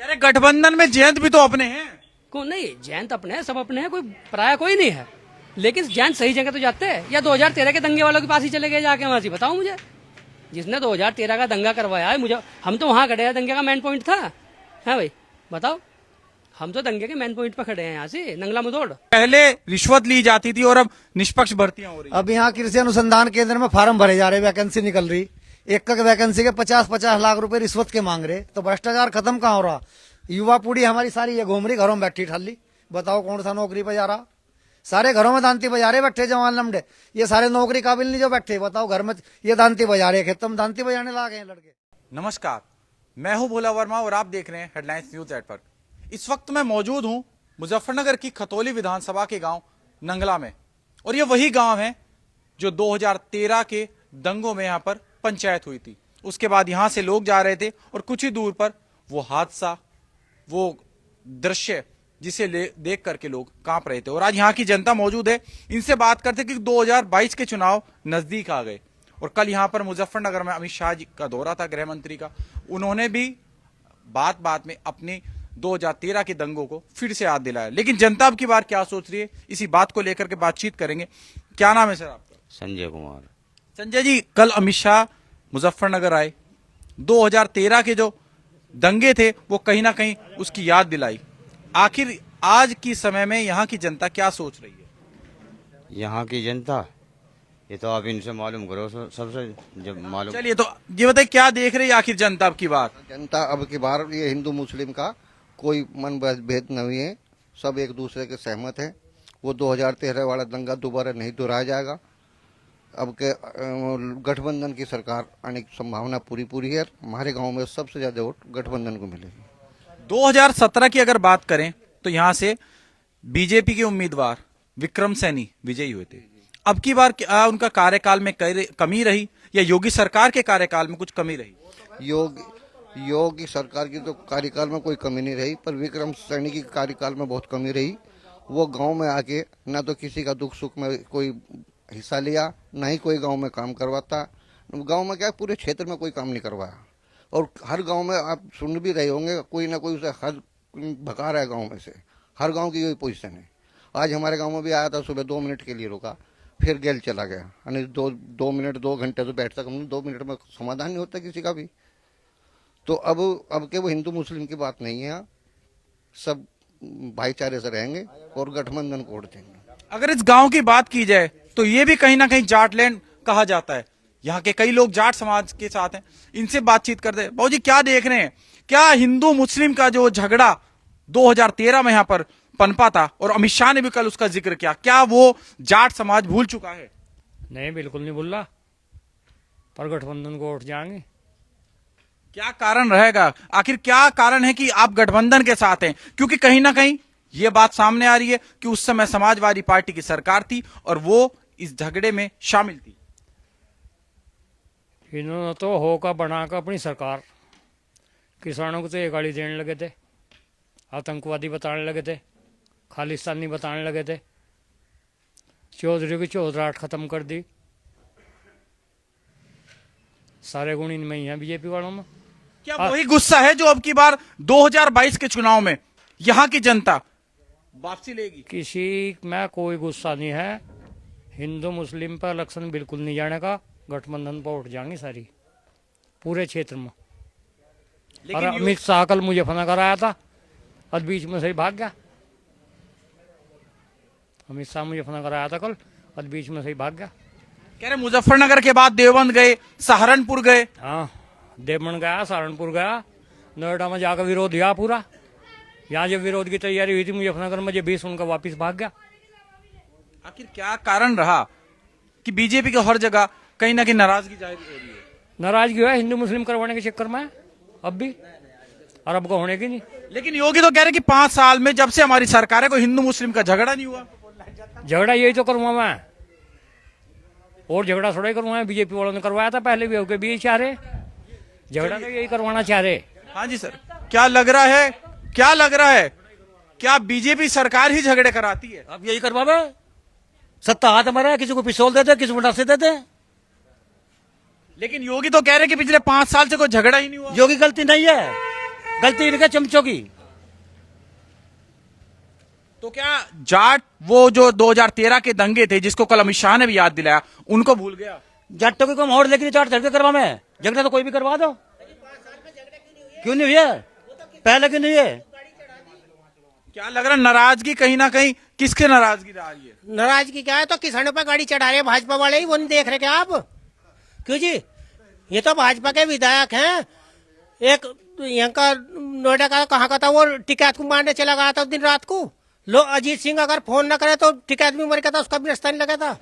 कह रहे गठबंधन में जयंत भी तो अपने हैं। कौन नहीं, जयंत अपने हैं, सब अपने हैं, कोई पराया कोई नहीं है। लेकिन जयंत सही जगह तो जाते हैं, या 2013 के दंगे वालों के पास ही चले गए जाके वहां से? बताओ मुझे, जिसने 2013 का दंगा करवाया है, मुझे, हम तो वहां खड़े हैं, दंगे का मेन पॉइंट था, है भाई, बताओ, हम तो दंगे के मेन पॉइंट पर खड़े हैं यहाँ से नंगला मुदोड़। पहले रिश्वत ली जाती थी और अब निष्पक्ष भर्तियां हो रही हैं। अब यहाँ कृषि अनुसंधान केंद्र में फार्म भरे जा रहे, वैकेंसी निकल रही, एक वैकेंसी के 50-50 लाख रुपए रिश्वत के मांग रहे। तो भ्रष्टाचार खत्म कहाँ हो रहा? युवा पीढ़ी हमारी सारी ये घूम रही, घरों में बैठी ठल्ली। बताओ कौन सा नौकरी पे जा रहा? सारे घरों में दांती बजा रहे बैठे जवान लमडे, ये सारे नौकरी काबिल नहीं जो बैठे। बताओ घर में ये दांती बजा रहे, खेतों में दांती बजाने लगे हैं लड़के। नमस्कार, मैं हूं भोला वर्मा और आप देख रहे हैं हेडलाइंस न्यूज नेटवर्क। इस वक्त मैं मौजूद हूं मुजफ्फरनगर की खतौली विधानसभा के गांव नंगला में, और ये वही गांव है जो 2013 के दंगों में यहां पर पंचायत हुई थी। उसके बाद यहां से लोग जा रहे थे और कुछ ही दूर पर वो हादसा, वो दृश्य जिसे देख करके लोग कांप रहे थे। और आज यहाँ की जनता मौजूद है, इनसे बात करते कि 2022 के चुनाव नजदीक आ गए और कल यहाँ पर मुजफ्फरनगर में अमित शाह जी का दौरा था, गृह मंत्री का। उन्होंने भी बात बात में अपने 2013 के दंगों को फिर से याद दिलाया। लेकिन जनता अब की बार क्या सोच रही है, इसी बात को लेकर के बातचीत करेंगे। क्या नाम है सर आपका? संजय कुमार। संजय जी, कल अमित शाह मुजफ्फरनगर आए, 2013 के जो दंगे थे वो कहीं ना कहीं उसकी याद दिलाई। आखिर आज की समय में यहाँ की जनता क्या सोच रही है? यहाँ की जनता, ये तो आप इनसे मालूम करो, सबसे जब मालूम। चलिए, तो ये बताइए क्या देख रही है आखिर जनता अब की बार? जनता अब की बार ये हिंदू मुस्लिम का कोई मन भेद नहीं है, सब एक दूसरे के सहमत हैं। वो 2013 वाला दंगा दोबारा नहीं दोहराया जाएगा। अब के गठबंधन की सरकार आने की संभावना पूरी है। हमारे गांव में सबसे ज्यादा वोट गठबंधन को मिलेगी। 2017 की अगर बात करें तो यहाँ से बीजेपी के उम्मीदवार विक्रम सैनी विजयी हुए थे। अब की बार क्या उनका कार्यकाल में कमी रही या योगी सरकार के कार्यकाल में कुछ कमी रही? योगी सरकार की तो कार्यकाल में कोई कमी नहीं रही, पर विक्रम सैनी की कार्यकाल में बहुत कमी रही। वो गांव में आके ना तो किसी का दुख सुख में कोई हिस्सा लिया, ना ही कोई गांव में काम करवाता। गांव में क्या, पूरे क्षेत्र में कोई काम नहीं करवाया। और हर गांव में आप सुन भी रहे होंगे, कोई ना कोई उसे हर भगा रहा है गांव में से। हर गांव की यही पोजीशन है। आज हमारे गांव में भी आया था, सुबह 2 मिनट के लिए रुका, फिर गेल चला गया। यानी 2 मिनट 2 घंटे तो बैठ सकते, 2 मिनट में समाधान नहीं होता किसी का भी। तो अब के वो हिंदू मुस्लिम की बात नहीं है, सब भाईचारे से रहेंगे और गठबंधन को वोट देंगे। अगर इस गांव की बात की जाए तो ये भी कहीं ना कहीं जाटलैंड कहा जाता है। यहाँ के कई लोग जाट समाज के साथ हैं, इनसे बातचीत करते हैं। बाबू जी, क्या देख रहे हैं? क्या हिंदू मुस्लिम का जो झगड़ा 2013 में यहाँ पर पनपा था और अमित शाह ने भी कल उसका जिक्र किया, क्या वो जाट समाज भूल चुका है? नहीं, बिल्कुल नहीं भूल रहा, पर गठबंधन को उठ जाएंगे। क्या कारण रहेगा? आखिर क्या कारण है कि आप गठबंधन के साथ हैं? क्योंकि कहीं ना कहीं ये बात सामने आ रही है कि उस समय समाजवादी पार्टी की सरकार थी और वो इस झगड़े में शामिल थी। इन्होंने तो होका बनाकर अपनी सरकार किसानों को तो एक गाड़ी देने लगे थे, आतंकवादी बताने लगे थे, खालिस्तानी बताने लगे थे, चौधरी की चौधराहट खत्म कर दी। सारे गुण इनमें ही हैं बीजेपी वालों में। क्या वही गुस्सा है जो अब की बार 2022 के चुनाव में यहाँ की जनता वापसी लेगी? किसी में कोई गुस्सा नहीं है। हिंदू मुस्लिम पर इलेक्शन बिल्कुल नहीं जाने का, गठबंधन पर उठ जाएंगे सारी, पूरे क्षेत्र में। और अमित शाह कल मुजफ्फरनगर आया था और बीच में से ही भाग गया। अमित शाह मुजफ्फरनगर आया था कल और बीच में से ही भाग गया। कह रहे मुजफ्फरनगर के बाद देवबंद गए, सहारनपुर गए। हाँ, देवबंद गया, सहारनपुर गया, नोएडा में जाकर विरोध किया पूरा। यहाँ जब विरोध की तैयारी हुई थी मुजफ्फरनगर में, जब 20 उनका वापिस भाग गया। आखिर क्या कारण रहा कि बीजेपी को हर जगह कहीं ना कहीं नाराजगी जाहिर हो रही है? नाराजगी है हिंदू मुस्लिम करवाने के चक्कर में अब भी, और अब को होने की नहीं। लेकिन योगी तो कह रहे कि 5 साल में जब से हमारी सरकार है कोई हिंदू मुस्लिम का झगड़ा नहीं हुआ। झगड़ा यही तो करूँगा मैं, और झगड़ा थोड़ा ही करूँगा। बीजेपी वालों ने करवाया था पहले भी, होके भी चाह रहे झगड़ा तो यही करवाना चाह रहे। हाँ जी सर, क्या लग रहा है क्या बीजेपी सरकार ही झगड़े कराती है? अब यही करवावे, सत्ता हाथ हमारा है, किसी को पिस्तौल देते, किसी को डर देते। लेकिन योगी तो कह रहे कि पिछले 5 साल से कोई झगड़ा ही नहीं हुआ। योगी गलती नहीं है, गलती इनके चमचों की। तो क्या जाट वो जो 2013 के दंगे थे जिसको कल अमित शाह ने भी याद दिलाया, उनको भूल गया? जट्टों की कोई मोड़ लेकिन चार झगड़े करवा में, झगड़े तो कोई भी करवा दो, क्यों नहीं हुई है? पहले क्यों नहीं है? क्या लग रहा है नाराजगी कहीं ना कहीं किसके नाराजगी आ रही है? नाराजगी क्या है? तो किसानों पर गाड़ी चढ़ा रहे हैं भाजपा वाले ही, वो नहीं देख रहे क्या आप? क्यों जी, ये तो भाजपा के विधायक हैं। एक यहाँ का नोएडा का कहाँ का था वो, टिकैत को मारने चला गया था दिन रात को। लो अजीत सिंह अगर फोन न करे तो टिकैत भी मर गया था, उसका भी रास्ता नहीं लगा था।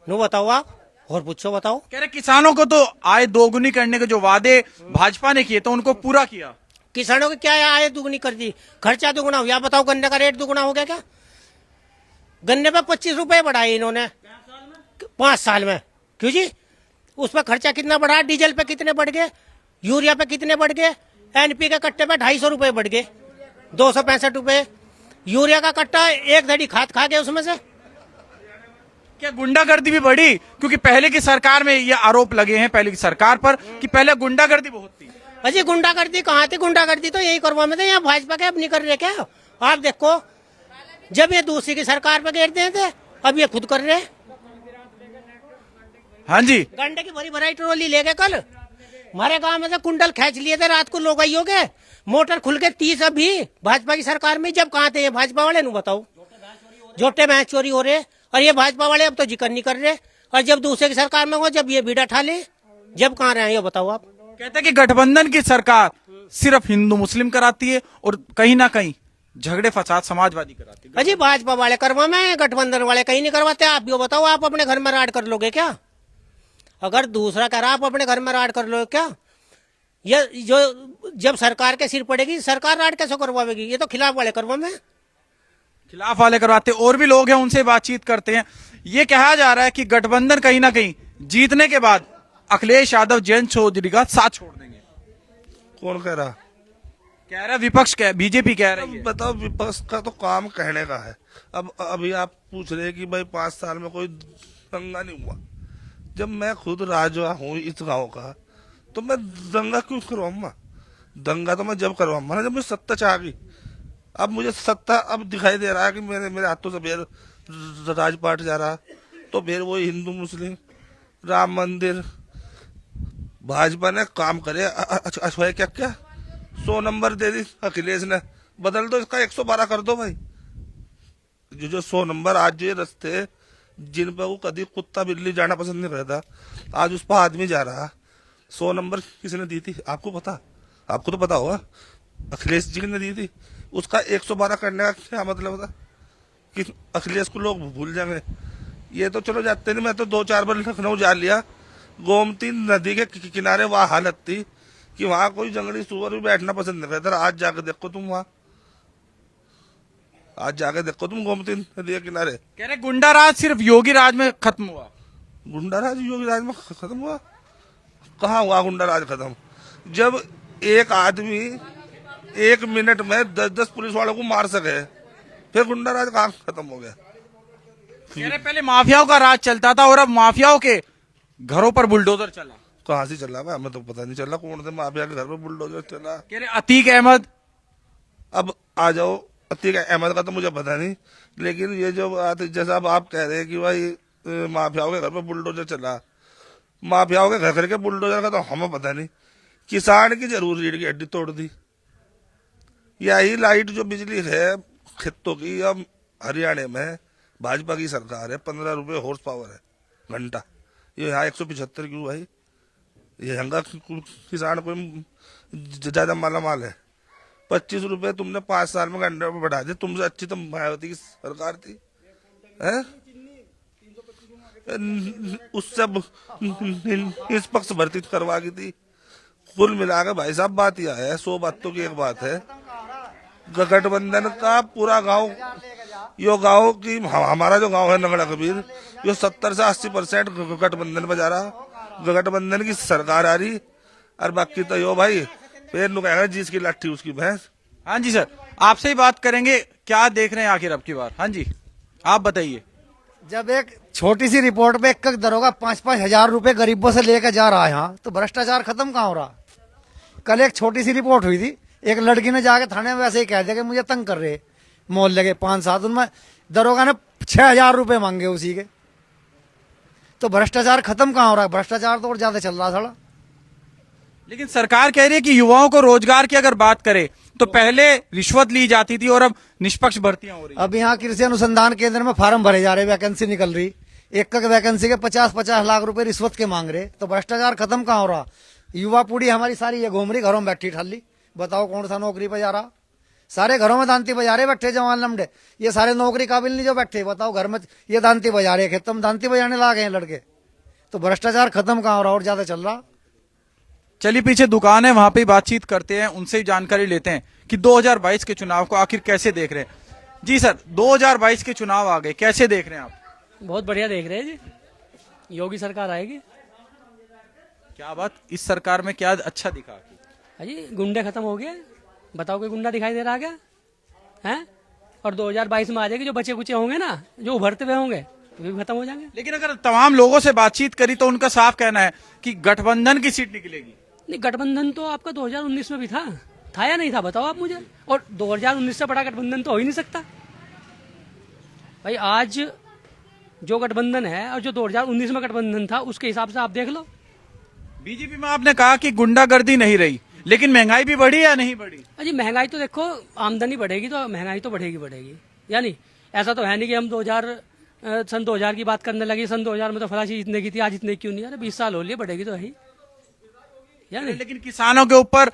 नो बताओ आप, और पूछो बताओ। कह रहे किसानों को तो आय दोगुनी करने के जो वादे भाजपा ने किए तो उनको पूरा किया। किसानों की क्या आय दुगनी कर दी, खर्चा दुगुना हो गया। बताओ गन्ने का रेट दुगुना हो गया क्या? गन्ने पे 25 रुपए बढ़ाए इन्होंने 5 साल में। क्यों जी? उस पर खर्चा कितना बढ़ा? डीजल पे कितने बढ़ गए, यूरिया पे कितने बढ़ गए, एनपी के कट्टे पे 250 रुपए बढ़ गए, 265 रुपए यूरिया का कट्टा। एक धड़ी खाद खा गए उसमें से। क्या गुंडागर्दी भी बढ़ी? क्योंकि पहले की सरकार में ये आरोप लगे हैं, पहले की सरकार पर, कि पहले गुंडागर्दी बहुत थी। अजी गुंडागर्दी कहाँ थी? गुंडागर्दी तो यही करवा में थे, यहाँ भाजपा के अब नहीं कर रहे क्या? आप देखो, जब ये दूसरी की सरकार पे घेर देते थे, अब ये खुद कर रहे हैं। हाँ जी, गंडे की भरी भराई ट्रॉली ले गए कल हमारे गांव में से, कुंडल खींच लिए थे रात को लोग आई हो गए, मोटर खुल के 30 अभी भाजपा की सरकार में। जब कहाँ थे ये भाजपा वाले? नु बताओ, झोटे भैंस चोरी हो रहे, और ये भाजपा वाले अब तो जिक्र नहीं कर रहे। और जब दूसरे की सरकार में हो, जब ये बीड़ा ठा ले, जब कहाँ रहे ये बताओ आप। कहते हैं कि गठबंधन की सरकार सिर्फ हिंदू मुस्लिम कराती है और कहीं ना कहीं झगड़े फसाद समाजवादी कराती है। अजी भाजपा वाले करवा में, गठबंधन वाले कहीं नहीं करवाते। आप ये बताओ, आप अपने घर में राड कर लोगे क्या? अगर दूसरा कह रहा आप अपने घर में राड कर लोगे क्या? ये जो जब सरकार के सिर पड़ेगी, सरकार राड कैसे करवाएगी? ये तो खिलाफ वाले करवा में, खिलाफ वाले करवाते, और भी लोग हैं उनसे बातचीत करते हैं। ये कहा जा रहा है कि गठबंधन कहीं ना कहीं जीतने के बाद अखिलेश यादव जयंत चौधरी का साथ छोड़ देंगे। कौन कह रहा? कह रहा विपक्ष, कह बीजेपी कह रही है। बताओ, विपक्ष का तो काम कहने का है। अब अभी आप पूछ रहे कि भाई 5 साल में कोई दंगा नहीं हुआ। जब मैं खुद राजा हूँ इस गांव का, तो मैं दंगा क्यों करवाऊंगा? दंगा तो मैं जब करवाऊंगा ना जब मुझे सत्ता चाह गई। अब मुझे सत्ता अब दिखाई दे रहा है कि मेरे हाथों से फिर राजपाट जा रहा, तो फिर वो हिंदू मुस्लिम राम मंदिर भाजपा ने काम करे। अच्छा क्या क्या 100 नंबर दे दी अखिलेश ने, बदल दो इसका 112 कर दो भाई। जो 100 नंबर आज जो ये रस्ते जिन पर वो कभी कुत्ता बिल्ली जाना पसंद नहीं करता, आज उस पर आदमी जा रहा। 100 नंबर किसने दी थी आपको पता? आपको तो पता होगा, अखिलेश जी ने दी थी। उसका 112 करने का क्या मतलब था कि अखिलेश को लोग भूल जाएंगे? ये तो चलो जाते नहीं, मैं तो 2-4 बार लखनऊ जा लिया। गोमती नदी के किनारे वहाँ हालत थी कि वहाँ कोई जंगली सुअर भी बैठना पसंद नहीं करता। आज जाके देखो तुम वहाँ, आज जाके देखो तुम गोमती नदी के किनारे। कह रहे गुंडा राज सिर्फ योगी राज में खत्म हुआ। गुंडा राज योगी राज में खत्म हुआ? कहाँ हुआ गुंडा राज खत्म? जब एक आदमी 1 मिनट में 10-10 पुलिस वालों को मार सके, फिर गुंडा राज कहाँ खत्म हो गया? कह रहे पहले माफियाओं का राज चलता था और अब माफियाओं के घरों पर बुलडोजर चला। कहाँ से चला भाई? हमें तो पता नहीं चला कौन से माफिया के घर पे बुलडोजर चला। कह रहे अतीक अहमद। अब आ जाओ, अतीक अहमद का तो मुझे पता नहीं, लेकिन ये जो बात जैसा अब आप कह रहे हैं कि भाई माफियाओं के घर पे बुलडोजर चला, माफियाओं के घर के बुलडोजर का तो हमें पता नहीं। किसान की जरूर रीढ़ की हड्डी तोड़ दी। यही लाइट जो बिजली है खेतों की, अब हरियाणा में भाजपा की सरकार है, 15 रुपए हॉर्स पावर है घंटा। ये यहाँ 175 क्यों भाई? ये हंगा किसान कोई ज्यादा माला माल है। 25 रुपए तुमने 5 साल में घंटे में बढ़ा दिए। तुमसे अच्छी तो मायावती की सरकार थी, है? उससे निष्पक्ष भर्ती करवा की थी। कुल मिलाकर भाई साहब बात यह है, 100 बातों की एक बात है, गठबंधन का पूरा गांव, यो गांव की हमारा जो गांव है नंगड़ा कबीर, यो 70 से 80% गठबंधन पे जा रहा। गठबंधन की सरकार आ रही, और बाकी तो यो भाई फिर नुकाएगा जिसकी लाठी उसकी भैंस। हाँ जी सर, आपसे ही बात करेंगे, क्या देख रहे हैं आखिर अब की बार? हाँ जी, आप बताइए। जब एक छोटी सी रिपोर्ट पे एक दरोगा 5-5 हजार रुपए गरीबों से लेकर जा रहा है यहाँ, तो भ्रष्टाचार खत्म कहाँ हो रहा? कल एक छोटी सी रिपोर्ट हुई थी, एक लड़की ने जाके थाने में वैसे ही कह दिया कि मुझे तंग कर रहे मोहल्ले के 5-7, उनमें दरोगा ने 6,000 रुपए मांगे उसी के। तो भ्रष्टाचार खत्म कहाँ हो रहा है? भ्रष्टाचार तो और ज्यादा चल रहा था। लेकिन सरकार कह रही है कि युवाओं को रोजगार की अगर बात करें तो पहले रिश्वत ली जाती थी और अब निष्पक्ष भर्तियां हो रही हैं। अब यहाँ कृषि अनुसंधान केंद्र में फार्म भरे जा रहे, वैकेंसी निकल रही, एक वैकेंसी के 50-50 लाख रुपए रिश्वत के मांग रहे। तो भ्रष्टाचार खत्म कहाँ हो रहा? युवा पीढ़ी हमारी सारी ये घूम रही, घरों में बैठी ठाली। बताओ कौन सा नौकरी पे जा रहा? सारे घरों में दांती बजा रहे बैठे जवान लमडे, ये सारे नौकरी काबिल नहीं जो बैठे। बताओ घर में ये दांती बजा रहे, खेतों में दांती बजाने लगे हैं लड़के। तो भ्रष्टाचार खत्म कहाँ हो रहा और ज्यादा चल रहा। चलिए पीछे दुकान है, वहां पे बातचीत करते हैं, उनसे जानकारी लेते हैं कि 2022 के चुनाव को आखिर कैसे देख रहे हैं। जी सर, 2022 के चुनाव आ गए, कैसे देख रहे हैं आप? बहुत बढ़िया देख रहे हैं जी, योगी सरकार आएगी। क्या बात, इस सरकार में क्या अच्छा दिखा? अजी गुंडे खत्म हो गए, बताओ कोई गुंडा दिखाई दे रहा क्या है? और 2022 में आ जाएगी, जो बचे कुचे होंगे ना, जो उभरते हुए होंगे, वे भी खत्म हो जाएंगे। लेकिन अगर तमाम लोगों से बातचीत करी तो उनका साफ कहना है कि गठबंधन की सीट निकलेगी। नहीं, गठबंधन तो आपका 2019 में भी था या नहीं था? बताओ आप मुझे। और 2019 से बड़ा गठबंधन तो हो ही नहीं सकता भाई। आज जो गठबंधन है और जो 2019 में गठबंधन था, उसके हिसाब से आप देख लो। बीजेपी में आपने कहा कि गुंडागर्दी नहीं रही, लेकिन महंगाई भी बढ़ी या नहीं बढ़ी? अजी महंगाई तो देखो, आमदनी बढ़ेगी तो महंगाई तो बढ़ेगी। यानी ऐसा तो है नहीं कि हम सन 2000 की बात करने लगे, सन 2000 में तो फला चीज इतने की थी, आज इतने क्यों नहीं? अरे 20 साल हो लिए, बढ़ेगी तो है ही। यानी लेकिन किसानों के ऊपर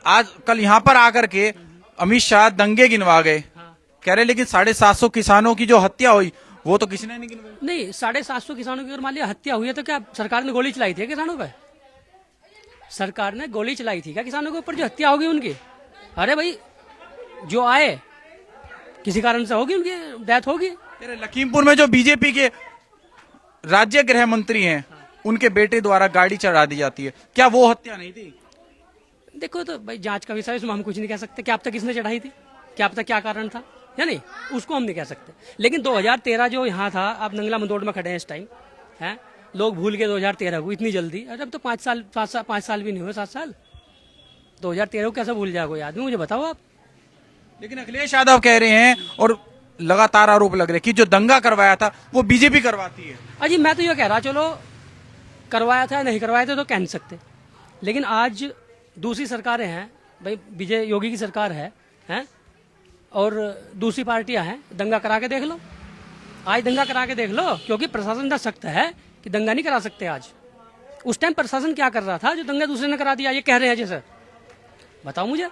आज कल यहाँ पर आकर के अमित शाह दंगे गिनवा गए, कह रहे, लेकिन 750 किसानों की जो हत्या हुई वो तो किसी ने नहीं गिनवाई। नहीं, 750 किसानों की अगर मान लिया हत्या हुई है तो क्या सरकार ने गोली चलाई थी किसानों पे? सरकार ने गोली चलाई थी क्या किसानों के ऊपर जो हत्या होगी उनकी? अरे भाई, जो आए किसी कारण से होगी, उनकी डेथ होगी। लखीमपुर में जो बीजेपी के राज्य गृह मंत्री हैं, उनके बेटे द्वारा गाड़ी चढ़ा दी जाती है, क्या वो हत्या नहीं थी? देखो तो भाई, जांच का विषय, उसमें हम कुछ नहीं कह सकते। क्या अब तक किसने चढ़ाई थी, क्या अब तक क्या कारण था, या नहीं, उसको हम नहीं कह सकते। लेकिन 2013 जो यहाँ था, आप नंगला मंदोड़ में खड़े हैं इस टाइम, हैं लोग भूल गए 2013 को इतनी जल्दी। अरे अब तो 5 साल भी नहीं हुए, 7 साल। 2013 को कैसे भूल जाए कोई आदमी, मुझे बताओ आप। लेकिन अखिलेश यादव कह रहे हैं और लगातार आरोप लग रहे हैं कि जो दंगा करवाया था वो बीजेपी करवाती है। अजी मैं तो ये कह रहा, चलो करवाया था या नहीं करवाया था तो कह नहीं सकते, लेकिन आज दूसरी सरकारें हैं भाई, विजय योगी की सरकार है, हैं और दूसरी पार्टियां हैं, दंगा करा के देख लो। आज दंगा करा के देख लो, क्योंकि प्रशासन इतना सख्त है कि दंगा नहीं करा सकते आज। उस टाइम प्रशासन क्या कर रहा था जो दंगा दूसरे ने करा दिया, ये कह रहे हैं जी सर? बताओ मुझे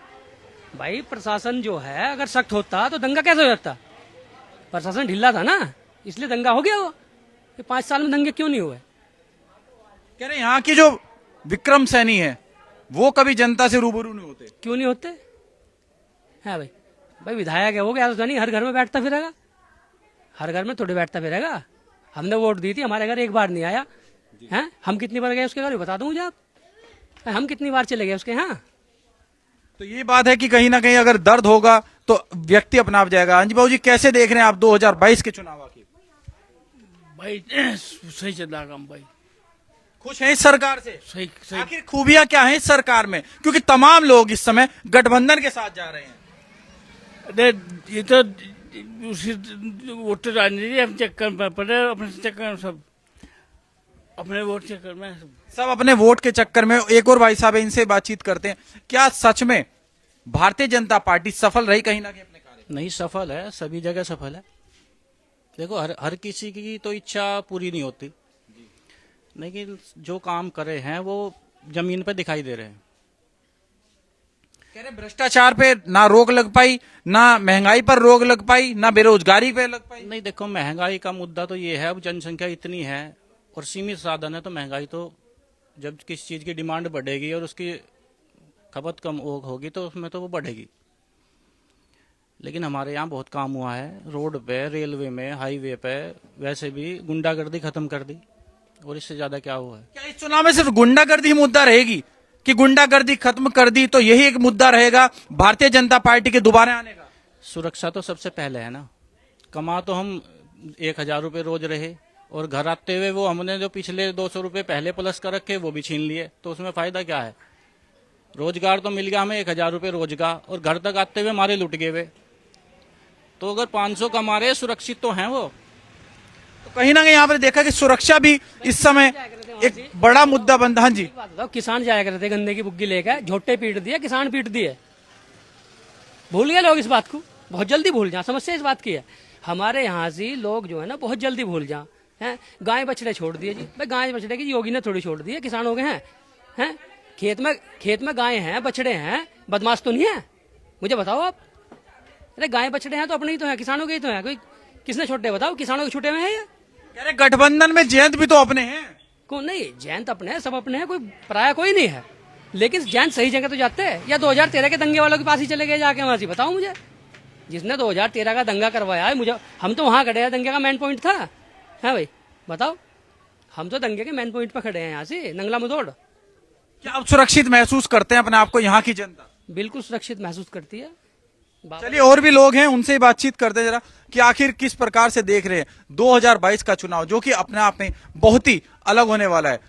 भाई, प्रशासन जो है अगर सख्त होता तो दंगा कैसे हो जाता? प्रशासन ढीला था ना, इसलिए दंगा हो गया। वो 5 साल में दंगे क्यों नहीं हुए? कह रहे यहाँ की जो विक्रम सैनी है वो कभी जनता से रूबरू नहीं होते। क्यों नहीं होते? है भाई विधायक है, वो क्या नहीं हर घर में बैठता फिरेगा? हर घर में थोड़े बैठता फिरेगा। हमने वोट दी थी, हमारे घर एक बार नहीं आया हैं। हम कितनी बार गए उसके घर, बता दो मुझे आप। हम कितनी बार चले गए उसके यहाँ? तो ये बात है कि कहीं ना कहीं अगर दर्द होगा तो व्यक्ति अपना जाएगा। हाँ जी बाबू जी, कैसे देख रहे हैं आप 2022 के चुनाव की? भाई सही चल रहा काम भाई, खुश हैं इस सरकार से? सही आखिर खूबियां क्या हैं इस सरकार में, क्योंकि तमाम लोग इस समय गठबंधन के साथ जा रहे हैं? अरे ये तो उसी वोटर राजनीति हम चक्कर में पड़े, अपने चक्कर में सब अपने वोट चक्कर में सब अपने वोट के चक्कर में। एक और भाई साहब है, इनसे बातचीत करते हैं। क्या सच में भारतीय जनता पार्टी सफल रही कहीं ना कहीं अपने कार्य? नहीं, सफल है, सभी जगह सफल है। देखो हर किसी की तो इच्छा पूरी नहीं होती, लेकिन जो काम करे हैं वो जमीन पे दिखाई दे रहे हैं। कह रहे भ्रष्टाचार पे ना रोक लग पाई, ना महंगाई पर रोक लग पाई, ना बेरोजगारी पे लग पाई। नहीं, देखो महंगाई का मुद्दा तो ये है, अब जनसंख्या इतनी है और सीमित साधन है, तो महंगाई तो जब किसी चीज की डिमांड बढ़ेगी और उसकी खपत कम होगी तो उसमें तो वो बढ़ेगी। लेकिन हमारे यहाँ बहुत काम हुआ है, रोड पे, रेलवे में, हाईवे पे, वैसे भी गुंडागर्दी खत्म कर दी, और इससे ज्यादा क्या हुआ है? क्या इस चुनाव में सिर्फ गुंडागर्दी मुद्दा रहेगी कि गुंडागर्दी खत्म कर दी तो यही एक मुद्दा रहेगा भारतीय जनता पार्टी के दोबारा आने का? सुरक्षा तो सबसे पहले है ना। कमा तो हम 1000 रुपये रोज रहे, और घर आते हुए वो हमने जो पिछले 200 रुपये पहले प्लस कर रखे वो भी छीन लिए, तो उसमें फायदा क्या है? रोजगार तो मिल गया हमें 1000 रुपये रोजगार, और घर तक आते हुए हमारे लुट गए हुए। तो अगर 500 कमा रहे सुरक्षित तो हैं वो। तो कहीं ना कहीं यहाँ पर देखा कि सुरक्षा भी इस समय एक बड़ा मुद्दा बनता। हाँ जी, बात बताओ, किसान जाया करते थे गन्ने की बुग्गी लेकर, झोटे पीट दिए, किसान पीट दिए। भूल गए लोग इस बात को, बहुत जल्दी भूल जाए। समस्या इस बात की है, हमारे यहाँ से लोग जो है ना बहुत जल्दी भूल जाए हैं। गाय बछड़े छोड़ दिए जी, भाई गाय बछड़े की योगी ने थोड़ी छोड़ दिए, किसान हो गए हैं। खेत में गाय हैं, बछड़े हैं, बदमाश तो नहीं है? मुझे बताओ आप। अरे गाय बछड़े हैं तो अपने ही तो हैं, किसानों के ही तो हैं। कोई किसने छोटे बताओ, किसानों के छूटे हुए हैं ये? कह रहे गठबंधन में जयंत भी तो अपने हैं। कौन नहीं, जैन तो अपने हैं, सब अपने हैं, कोई पराया कोई नहीं है। लेकिन जैन सही जगह तो जाते हैं, या 2013 के दंगे वालों के पास ही चले गए जाके वहां से? बताओ मुझे, जिसने 2013 का दंगा करवाया है, मुझे हम तो वहां खड़े हैं, दंगे का मेन पॉइंट था। है भाई बताओ, हम तो दंगे के मेन पॉइंट पर खड़े हैं यहाँ से नंगला मुदोड़। क्या आप सुरक्षित महसूस करते हैं अपने आप को यहाँ की जनता? बिल्कुल सुरक्षित महसूस करती है। चलिए और भी लोग हैं, उनसे ही बातचीत करते हैं जरा कि आखिर किस प्रकार से देख रहे हैं 2022 का चुनाव, जो कि अपने आप में बहुत ही अलग होने वाला है।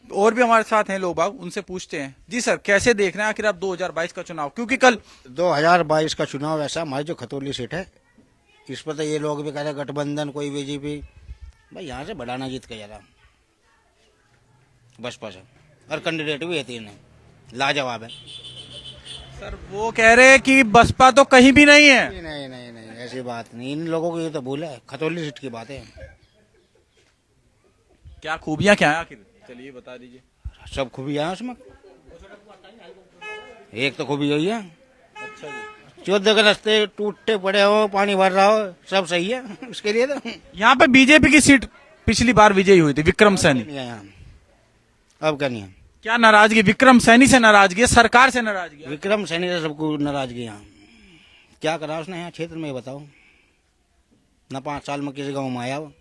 और भी हमारे साथ हैं लोग बाग, उनसे पूछते हैं। जी सर, कैसे देख रहे हैं आखिर आप 2022 का चुनाव? क्योंकि कल 2022 का चुनाव ऐसा, हमारी जो खतौली सीट है इस पर तो ये लोग भी कह रहे गठबंधन कोई बीजेपी, भाई यहाँ से बढ़ाना जीत के जा रहा बसपा से, और कैंडिडेट भी है 3 लाजवाब है। सर वो कह रहे हैं कि बसपा तो कहीं भी नहीं है। नहीं नहीं नहीं, ऐसी बात नहीं, इन लोगों को ये तो भूल है, खतौली सीट की बात है। क्या खूबियां क्या है आखिर, चलिए बता दीजिए। सब खूबियाँ हैं उसमें, एक तो खूबी यही है। अच्छा जी, 14 के रास्ते टूटते पड़े हो, पानी भर रहा हो, सब सही है उसके लिए तो। यहाँ पे बीजेपी की सीट पिछली बार विजयी हुई थी, विक्रम सैनी। नहीं है यहाँ, अब क्या नहीं है। क्या नाराजगी? विक्रम सैनी से नाराजगी है, सरकार से नाराजगी है? विक्रम सैनी से सबको नाराजगी यहाँ। क्या करा उसने यहाँ क्षेत्र में, बताओ ना। 5 साल में किसी गाँव में आया वो।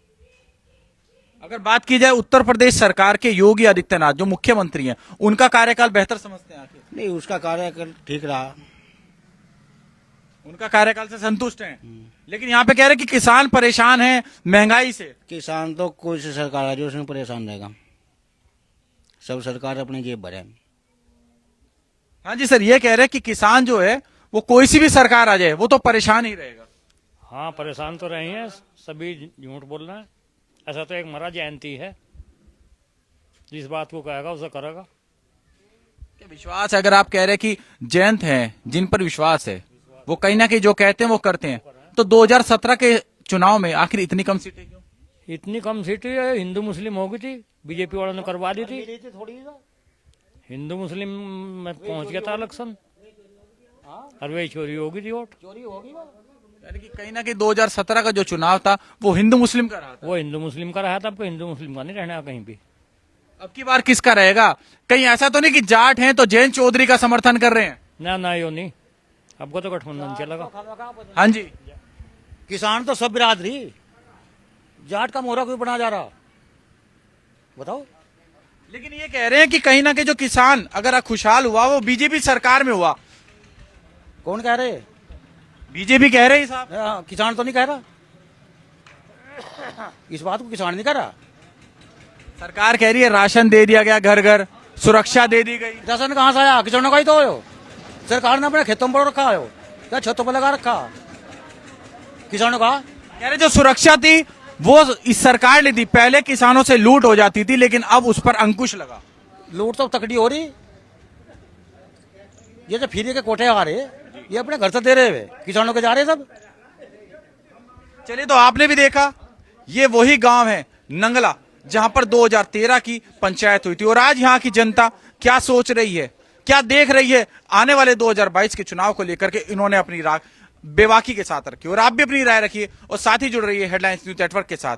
अगर बात की जाए उत्तर प्रदेश सरकार के योगी आदित्यनाथ जो मुख्यमंत्री हैं, उनका कार्यकाल बेहतर समझते हैं आखिर? नहीं, उसका कार्यकाल ठीक रहा, उनका कार्यकाल से संतुष्ट हैं। लेकिन यहाँ पे कह रहे हैं कि किसान परेशान हैं महंगाई से। किसान तो कोई सी सरकार है जो उसमें परेशान रहेगा, सब सरकार अपनी जेब भरे। हाँ जी सर, ये कह रहे हैं कि किसान जो है वो कोई सी भी सरकार आ जाए वो तो परेशान ही रहेगा। हाँ, परेशान तो रहे हैं, सभी झूठ बोल रहे हैं। ऐसा तो एक मरा जयंती है, जिस बात को कहेगा उसे करेगा। क्या विश्वास है? अगर आप कह रहे हैं कि जयंत हैं जिन पर विश्वास है, वो कहीं ना कहीं जो कहते हैं वो करते हैं, तो 2017 के चुनाव में आखिर इतनी कम सीटें क्यों? इतनी कम सीटें हिंदू मुस्लिम हो गई थी, बीजेपी वालों ने करवा दी थी। हिंदू मुस्लिम में पहुंच गया था इलेक्शन, और वही चोरी होगी थी, वोट चोरी होगी। यानी कि कहीं ना कहीं 2017 का जो चुनाव था वो हिंदू मुस्लिम का रहा था। वो हिंदू मुस्लिम का रहा था, अब हिंदू मुस्लिम का नहीं रहना कहीं भी। अब की बार किसका रहेगा? कहीं ऐसा तो नहीं कि जाट हैं तो जयंत चौधरी का समर्थन कर रहे हैं? ना यो नहीं, अब को तो गठबंधन चलेगा। हाँ जी, किसान तो सब बिरादरी, जाट का मोहरा कोई बना जा रहा, बताओ। लेकिन ये कह रहे हैं कि कहीं ना कहीं जो किसान अगर खुशहाल हुआ वो बीजेपी सरकार में हुआ। कौन कह रहे? बीजेपी कह रहे हैं साहब। किसान तो नहीं कह रहा, इस बात को किसान नहीं कह रहा। सरकार कह रही है राशन दे दिया गया, घर घर सुरक्षा दे दी गई। राशन कहाँ से आया? किसानों का ही तो हो, सरकार ने अपने खेतों में पड़ रखा है, क्या छतों पर लगा रखा किसानों का। कह रहे जो सुरक्षा थी वो इस सरकार ने दी, पहले किसानों से लूट हो जाती थी लेकिन अब उस पर अंकुश लगा। लूट तो तकड़ी हो रही, ये जो फ्री के कोठे आ रहे ये अपने घर से दे रहे हुए किसानों के जा रहे सब। चलिए, तो आपने भी देखा ये वही गांव है नंगला जहां पर 2013 की पंचायत हुई थी, और आज यहां की जनता क्या सोच रही है, क्या देख रही है आने वाले 2022 के चुनाव को लेकर के, इन्होंने अपनी राय बेबाकी के साथ रखी और आप भी अपनी राय रखिए और साथ ही जुड़ रही है हेडलाइंस न्यूज नेटवर्क के साथ।